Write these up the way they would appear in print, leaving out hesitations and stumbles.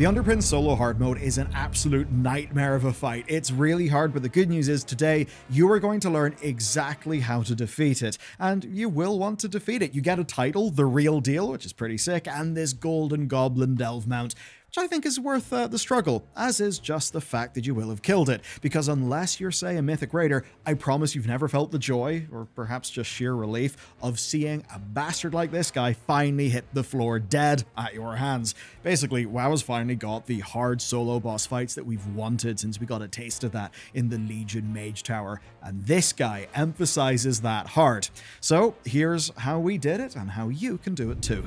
The Underpin solo hard mode is an absolute nightmare of a fight. It's really hard, but the good news is today you are going to learn exactly how to defeat it, and you will want to defeat it. You get a title, The Real Deal, which is pretty sick, and this golden goblin delve mount, which I think is worth the struggle, as is just the fact that you will have killed it, because unless you're, say, a mythic raider, I promise you've never felt the joy, or perhaps just sheer relief, of seeing a bastard like this guy finally hit the floor dead at your hands. Basically, WoW has finally got the hard solo boss fights that we've wanted since we got a taste of that in the Legion Mage Tower, and this guy emphasizes that hard. So here's how we did it, and how you can do it too.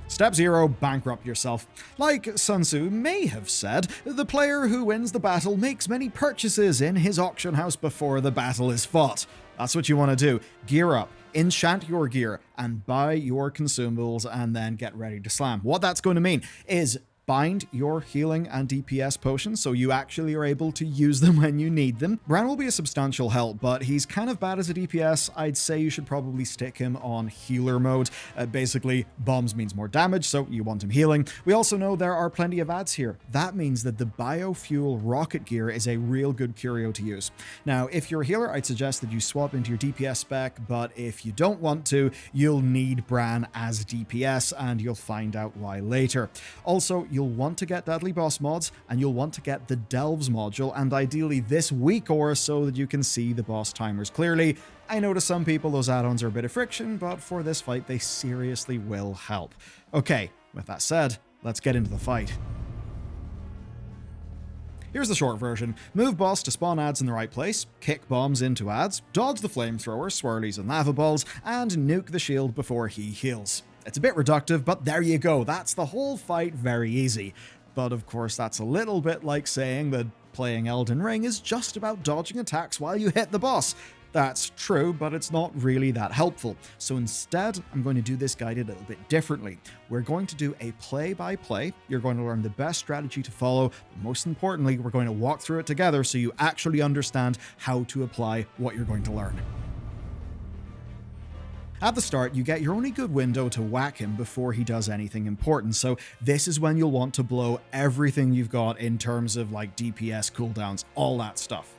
Step 0. Bankrupt yourself. Like Sun Tzu may have said, the player who wins the battle makes many purchases in his auction house before the battle is fought. That's what you want to do. Gear up, enchant your gear, and buy your consumables, and then get ready to slam. What that's going to mean is bind your healing and DPS potions so you actually are able to use them when you need them. Bran will be a substantial help, but he's kind of bad as a DPS. I'd say you should probably stick him on healer mode. Basically, bombs means more damage, so you want him healing. We also know there are plenty of ads here. That means that the biofuel rocket gear is a real good curio to use. Now, if you're a healer, I'd suggest that you swap into your DPS spec, but if you don't want to, you'll need Bran as DPS, and you'll find out why later. Also, you'll want to get deadly boss mods, and you'll want to get the delves module, and ideally this week or so that you can see the boss timers clearly. I know to some people those add-ons are a bit of friction, but for this fight they seriously will help. Okay, with that said, let's get into the fight. Here's the short version. Move boss to spawn ads in the right place, kick bombs into ads, dodge the flamethrower, swirlies and lava balls, and nuke the shield before he heals. It's a bit reductive, but there you go. That's the whole fight, very easy. But of course, that's a little bit like saying that playing Elden Ring is just about dodging attacks while you hit the boss. That's true, but it's not really that helpful. So instead, I'm going to do this guide a little bit differently. We're going to do a play-by-play. You're going to learn the best strategy to follow, but most importantly, we're going to walk through it together so you actually understand how to apply what you're going to learn. At the start, you get your only good window to whack him before he does anything important, so this is when you'll want to blow everything you've got in terms of like DPS cooldowns, all that stuff.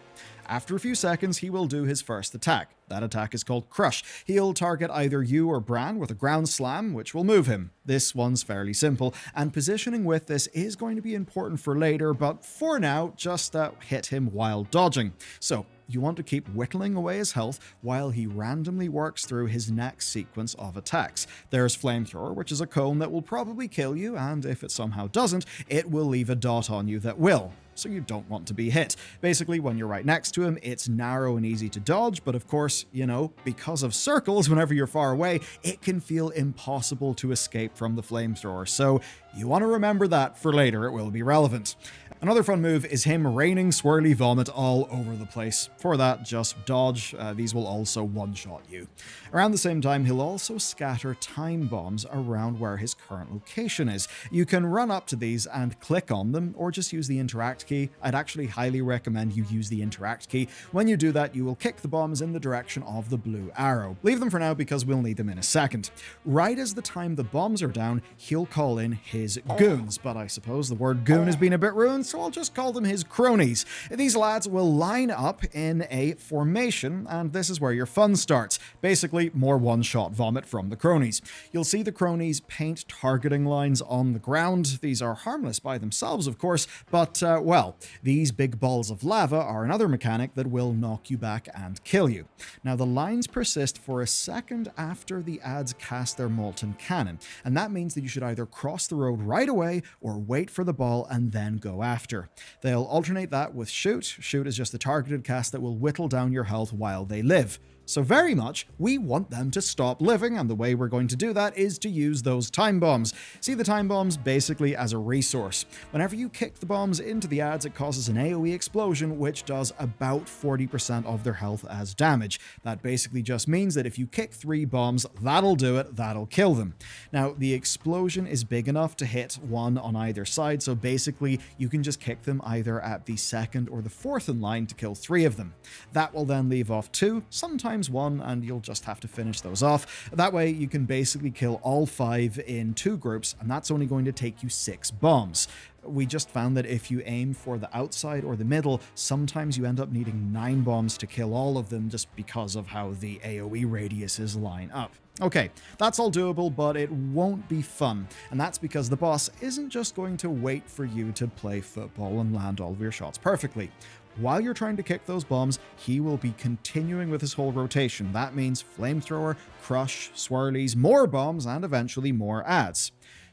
After a few seconds, he will do his first attack. That attack is called Crush. He'll target either you or Bran with a ground slam, which will move him. This one's fairly simple, and positioning with this is going to be important for later, but for now, just hit him while dodging. So you want to keep whittling away his health while he randomly works through his next sequence of attacks. There's Flamethrower, which is a cone that will probably kill you, and if it somehow doesn't, it will leave a dot on you that will. So you don't want to be hit. Basically, when you're right next to him, it's narrow and easy to dodge, but of course, you know, because of circles, whenever you're far away, it can feel impossible to escape from the flamethrower. So you want to remember that for later, it will be relevant. Another fun move is him raining swirly vomit all over the place. For that, just dodge. These will also one-shot you. Around the same time, he'll also scatter time bombs around where his current location is. You can run up to these and click on them, or just use the interact key. I'd actually highly recommend you use the interact key. When you do that, you will kick the bombs in the direction of the blue arrow. Leave them for now because we'll need them in a second. Right as the time the bombs are down, he'll call in his goons, but I suppose the word goon has been a bit ruined, so I'll just call them his cronies. These lads will line up in a formation, and this is where your fun starts. Basically, more one-shot vomit from the cronies. You'll see the cronies paint targeting lines on the ground. These are harmless by themselves, of course, but, well, these big balls of lava are another mechanic that will knock you back and kill you. Now, the lines persist for a second after the ads cast their molten cannon, and that means that you should either cross the road right away or wait for the ball and then go after. They'll alternate that with shoot. Shoot is just a targeted cast that will whittle down your health while they live. So very much, we want them to stop living, and the way we're going to do that is to use those time bombs. See the time bombs basically as a resource. Whenever you kick the bombs into the ads, it causes an AoE explosion, which does about 40% of their health as damage. That basically just means that if you kick 3 bombs, that'll do it, that'll kill them. Now, the explosion is big enough to hit one on either side, so basically you can just kick them either at the second or the fourth in line to kill 3 of them. That will then leave off 2, sometimes times 1, and you'll just have to finish those off. That way you can basically kill all 5 in 2 groups, and that's only going to take you 6 bombs. We just found that if you aim for the outside or the middle, sometimes you end up needing 9 bombs to kill all of them just because of how the AoE radiuses line up. Okay, that's all doable, but it won't be fun, and that's because the boss isn't just going to wait for you to play football and land all of your shots perfectly. While you're trying to kick those bombs, he will be continuing with his whole rotation. That means flamethrower, crush, swirlies, more bombs, and eventually more adds.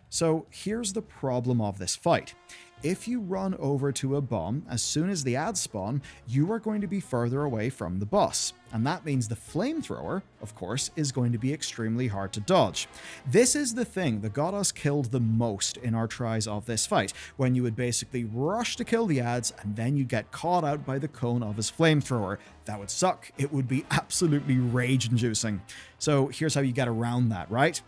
So here's the problem of this fight. If you run over to a bomb, as soon as the adds spawn, you are going to be further away from the boss. And that means the flamethrower, of course, is going to be extremely hard to dodge. This is the thing that got us killed the most in our tries of this fight, when you would basically rush to kill the adds and then you'd get caught out by the cone of his flamethrower. That would suck. It would be absolutely rage-inducing. So here's how you get around that, right?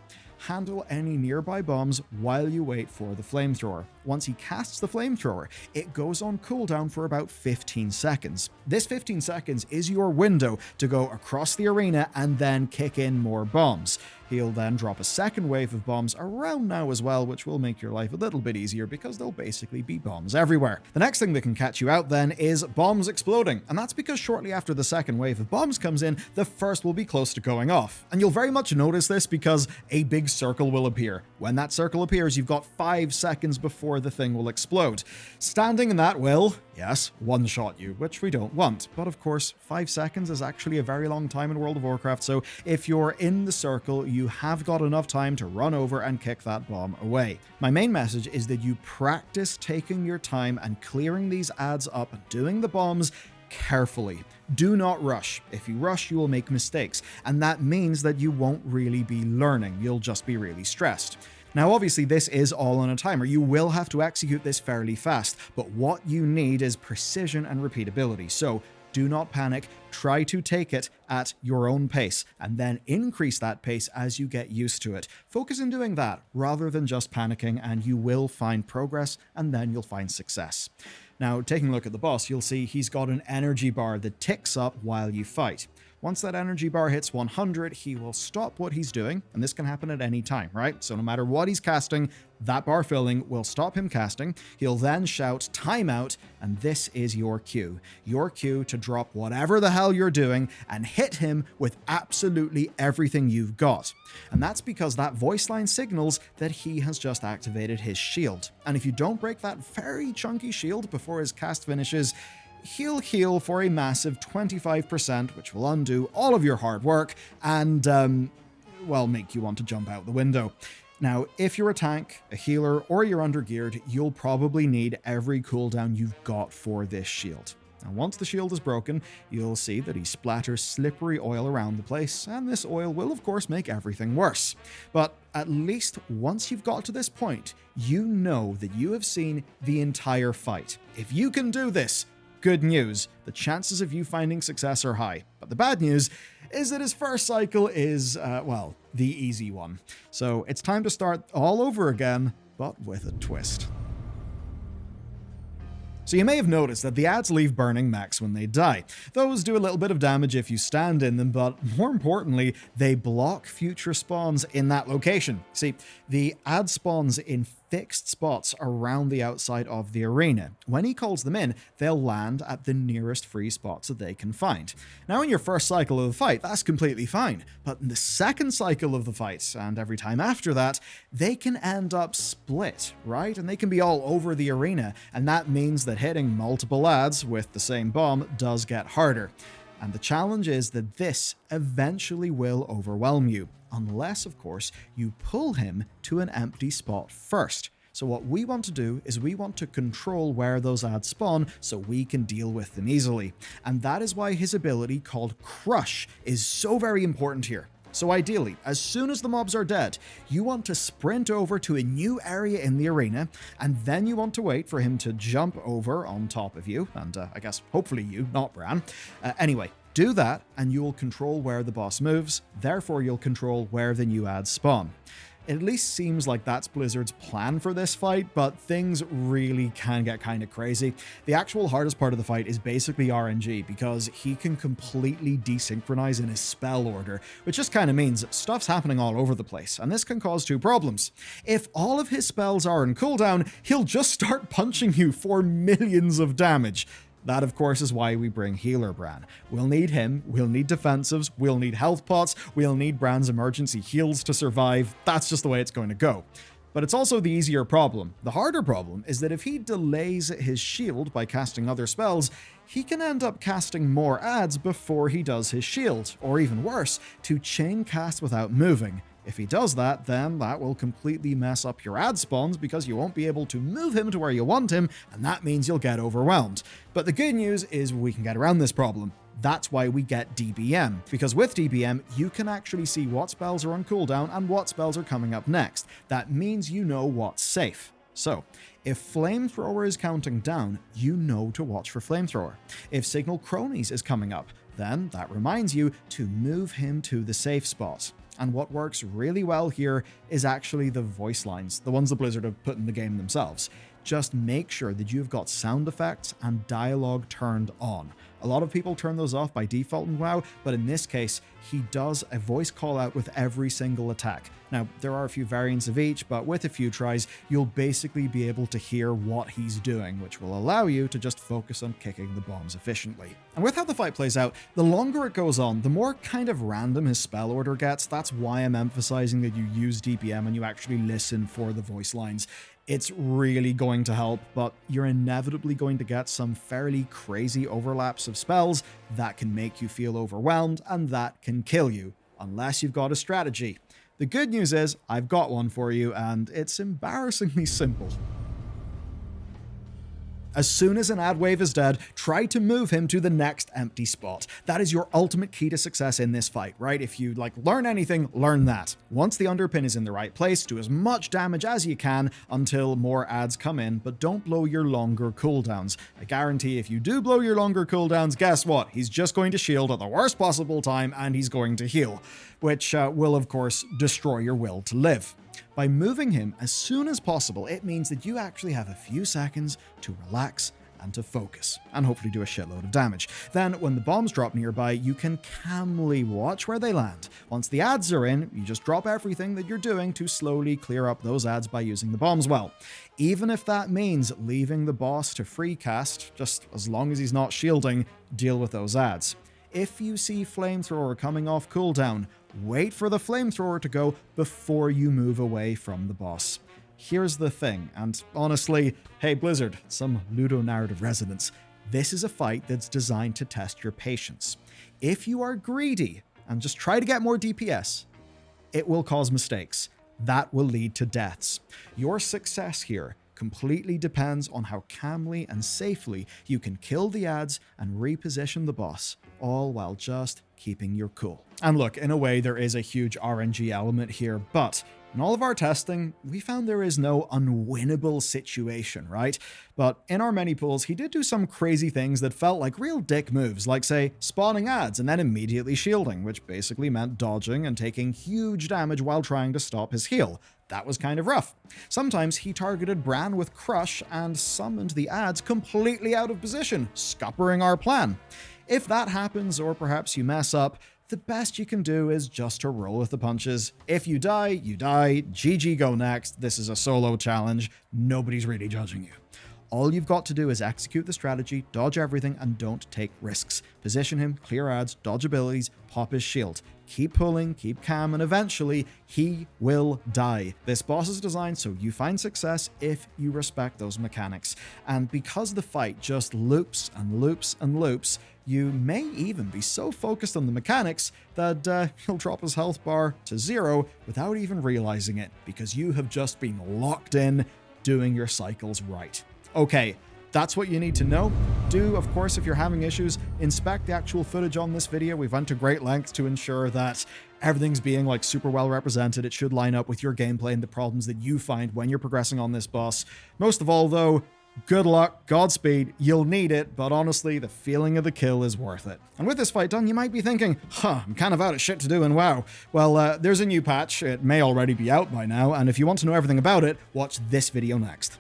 Handle any nearby bombs while you wait for the flamethrower. Once he casts the flamethrower, it goes on cooldown for about 15 seconds. This 15 seconds is your window to go across the arena and then kick in more bombs. He'll then drop a second wave of bombs around now as well, which will make your life a little bit easier because there'll basically be bombs everywhere. The next thing that can catch you out then is bombs exploding, and that's because shortly after the second wave of bombs comes in, the first will be close to going off. And you'll very much notice this because a big circle will appear. When that circle appears, you've got 5 seconds before the thing will explode. Standing in that will, yes, one-shot you, which we don't want. But of course, 5 seconds is actually a very long time in World of Warcraft, so if you're in the circle, you have got enough time to run over and kick that bomb away. My main message is that you practice taking your time and clearing these adds up and doing the bombs carefully. Do not rush. If you rush, you will make mistakes, and that means that you won't really be learning. You'll just be really stressed. Now, obviously, this is all on a timer. You will have to execute this fairly fast, but what you need is precision and repeatability. So do not panic. Try to take it at your own pace, and then increase that pace as you get used to it. Focus on doing that rather than just panicking, and you will find progress, and then you'll find success. Now, taking a look at the boss, you'll see he's got an energy bar that ticks up while you fight. Once that energy bar hits 100, he will stop what he's doing, and this can happen at any time, right? So no matter what he's casting, that bar filling will stop him casting. He'll then shout timeout, and this is your cue. Your cue to drop whatever the hell you're doing and hit him with absolutely everything you've got. And that's because that voice line signals that he has just activated his shield. And if you don't break that very chunky shield before his cast finishes, he'll heal for a massive 25%, which will undo all of your hard work and, well, make you want to jump out the window. Now, if you're a tank, a healer, or you're undergeared, you'll probably need every cooldown you've got for this shield. Now, once the shield is broken, you'll see that he splatters slippery oil around the place, and this oil will, of course, make everything worse. But at least once you've got to this point, you know that you have seen the entire fight. If you can do this, good news, the chances of you finding success are high. But the bad news is that his first cycle is, well, the easy one. So it's time to start all over again, but with a twist. So you may have noticed that the adds leave burning mechs when they die. Those do a little bit of damage if you stand in them, but more importantly, they block future spawns in that location. See, the add spawns in fixed spots around the outside of the arena. When he calls them in, they'll land at the nearest free spots that they can find. Now, in your first cycle of the fight, that's completely fine, but in the second cycle of the fight, and every time after that, they can end up split, right? And they can be all over the arena, and that means that hitting multiple adds with the same bomb does get harder. And the challenge is that this eventually will overwhelm you, unless, of course, you pull him to an empty spot first. So what we want to do is we want to control where those adds spawn so we can deal with them easily. And that is why his ability called Crush is so very important here. So ideally, as soon as the mobs are dead, you want to sprint over to a new area in the arena, and then you want to wait for him to jump over on top of you, and I guess hopefully you, not Bran. Anyway, do that, and you'll control where the boss moves, therefore you'll control where the new adds spawn. It at least seems like that's Blizzard's plan for this fight, but things really can get kind of crazy. The actual hardest part of the fight is basically RNG, because he can completely desynchronize in his spell order, which just kind of means stuff's happening all over the place, and this can cause two problems. If all of his spells are on cooldown, he'll just start punching you for millions of damage. That, of course, is why we bring Healer Bran. We'll need him, we'll need defensives, we'll need health pots, we'll need Bran's emergency heals to survive. That's just the way it's going to go. But it's also the easier problem. The harder problem is that if he delays his shield by casting other spells, he can end up casting more adds before he does his shield, or even worse, to chain cast without moving. If he does that, then that will completely mess up your ad spawns because you won't be able to move him to where you want him, and that means you'll get overwhelmed. But the good news is we can get around this problem. That's why we get DBM, because with DBM, you can actually see what spells are on cooldown and what spells are coming up next. That means you know what's safe. So, if Flamethrower is counting down, you know to watch for Flamethrower. If Signal Cronies is coming up, then that reminds you to move him to the safe spot. And what works really well here is actually the voice lines, the ones that Blizzard have put in the game themselves. Just make sure that you've got sound effects and dialogue turned on. A lot of people turn those off by default in WoW, but in this case, he does a voice call out with every single attack. Now, there are a few variants of each, but with a few tries, you'll basically be able to hear what he's doing, which will allow you to just focus on kicking the bombs efficiently. And with how the fight plays out, the longer it goes on, the more kind of random his spell order gets. That's why I'm emphasizing that you use DPM and you actually listen for the voice lines. It's really going to help, but you're inevitably going to get some fairly crazy overlaps of spells that can make you feel overwhelmed and that can kill you, unless you've got a strategy. The good news is I've got one for you, and it's embarrassingly simple. As soon as an ad wave is dead, try to move him to the next empty spot. That is your ultimate key to success in this fight, right? If you learn anything, learn that. Once the Underpin is in the right place, do as much damage as you can until more ads come in, but don't blow your longer cooldowns. I guarantee if you do blow your longer cooldowns, guess what? He's just going to shield at the worst possible time and he's going to heal, which will of course destroy your will to live. By moving him as soon as possible, it means that you actually have a few seconds to relax and to focus, and hopefully do a shitload of damage. Then, when the bombs drop nearby, you can calmly watch where they land. Once the ads are in, you just drop everything that you're doing to slowly clear up those ads by using the bombs well. Even if that means leaving the boss to free cast, just as long as he's not shielding, deal with those ads. If you see Flamethrower coming off cooldown, wait for the Flamethrower to go before you move away from the boss. Here's the thing, and honestly, hey Blizzard, some ludonarrative resonance, this is a fight that's designed to test your patience. If you are greedy and just try to get more DPS, it will cause mistakes. That will lead to deaths. Your success here completely depends on how calmly and safely you can kill the ads and reposition the boss, all while just keeping your cool. And look, in a way, there is a huge RNG element here, but in all of our testing, we found there is no unwinnable situation, right? But in our many pools, he did do some crazy things that felt like real dick moves, like say, spawning ads and then immediately shielding, which basically meant dodging and taking huge damage while trying to stop his heal. That was kind of rough. Sometimes he targeted Bran with Crush and summoned the ads completely out of position, scuppering our plan. If that happens, or perhaps you mess up, the best you can do is just to roll with the punches. If you die, you die. GG, go next. This is a solo challenge. Nobody's really judging you. All you've got to do is execute the strategy, dodge everything, and don't take risks. Position him, clear ads, dodge abilities, pop his shield. Keep pulling, keep calm, and eventually he will die. This boss is designed so you find success if you respect those mechanics. And because the fight just loops and loops and loops, you may even be so focused on the mechanics that he'll drop his health bar to 0 without even realizing it, because you have just been locked in doing your cycles right. Okay, that's what you need to know. Do, of course, if you're having issues, inspect the actual footage on this video. We've went to great lengths to ensure that everything's being super well represented. It should line up with your gameplay and the problems that you find when you're progressing on this boss. Most of all, though, Good luck, Godspeed, you'll need it, but honestly, the feeling of the kill is worth it. And with this fight done, you might be thinking, I'm kind of out of shit to do in WoW. Well, there's a new patch, it may already be out by now, and if you want to know everything about it, watch this video next.